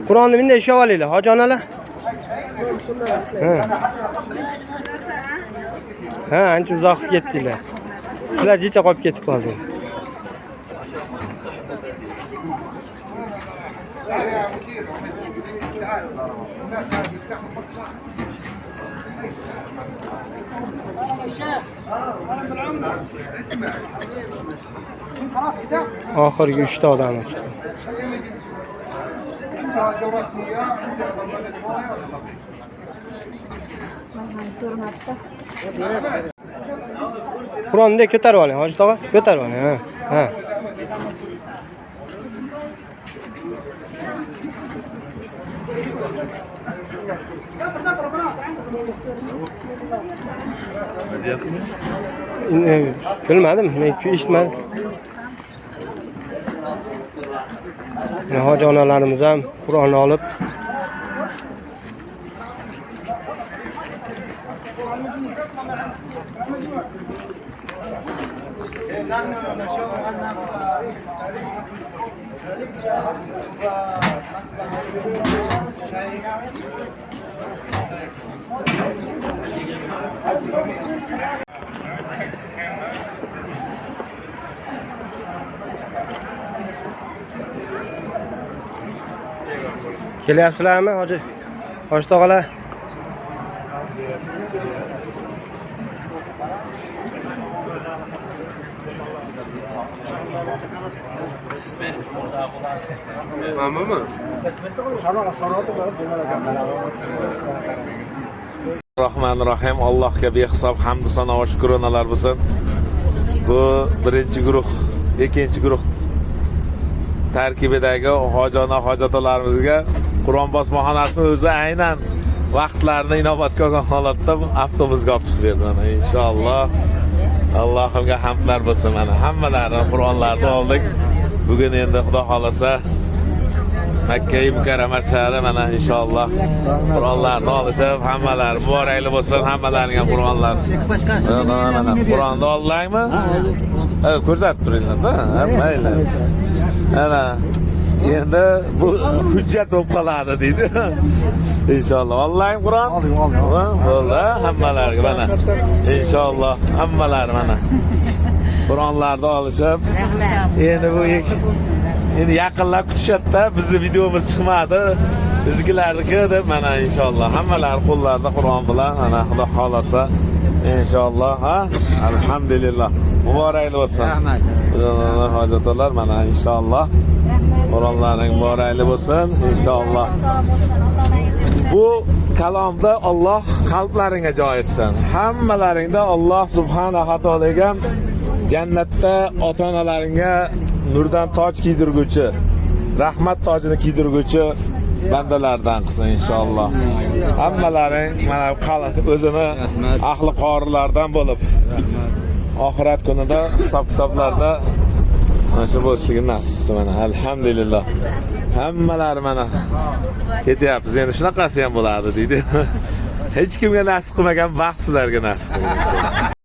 Qur'onni bunday ushlab olinglar, hoji onalar. Ha, ancha uzoq ketdinglar. Sizlar jicha qolib ketib qoldingiz. Oxirgi 3 ta odammiz. Qur'onni ko'tarib oling, hoji tog'a, ko'tarib oling. Ha. Bilmadim, men eshitmadim. Hoji onalarimiz ham Qur'onni olib kelyapsizlarmi, hoji? Hoji tog'alar. Mamami? Rahmanirrahim. Allohga behisob hamd va sano va shukronalar bo'lsin. Bu birinchi guruh, ikkinchi guruh tarkibidagi hojona hojatalarimizga Qur'on bosmaxonasi o'zi aynan vaqtlarini inobatga olgan holatda avtobusga olib chiqib berdi. Mana inshaalloh Allohimga hamdlar bo'lsin. Mana hammalarini Qur'onlarni oldik. Bugun endi Xudo xolasa Makka-i Mukarrama sari mana inshaalloh Qur'onlarni olishib, hammalari muborakli bo'lsin, hammalaringga Qur'onlar. Mana Qur'onni oldingmi? Ha, ko'rsatib turinglar-da. Mayli. Ana endi bu hujjat bo'lib qoladi deydi. İnşallah. Vallahi Kur'an. Vallahi hammalarga mana. İnşallah hammalar mana. Qur'onlarda olishib. Endi bu endi yaqinlab kutishadi-da, bizni videomiz chiqmadi. Bizgilarniki deb mana inshaalloh hammalar qo'llarida Qur'on bilan ana Xudo xolasa inshaalloh ha. Alhamdulillah. Muborakli bo'lsin. Rahmat. Hojatlar mana inshaalloh. Qur'onlaring muborakli bo'lsin inshaalloh. Bu kalomda Alloh qalblaringga joy etsin. Hammalaringda Alloh subhanahu va taolaga jannatda ota-onalaringga nurdan toj kiydirguchi, rahmat tojini kiydirguchi bandalardan qilsin inshaalloh. Hammalaring mana o'zini ahli qorilardan bo'lib, oxirat kunida hisob kitoblarda shu bo'lishligi nasib etsin mana. Alhamdulillah. Hammalari mana ketyapmiz. Endi shunaqasi ham bo'ladi deydi. Hech kimga nasib qilmagan baxt sizlarga nasib qilsin.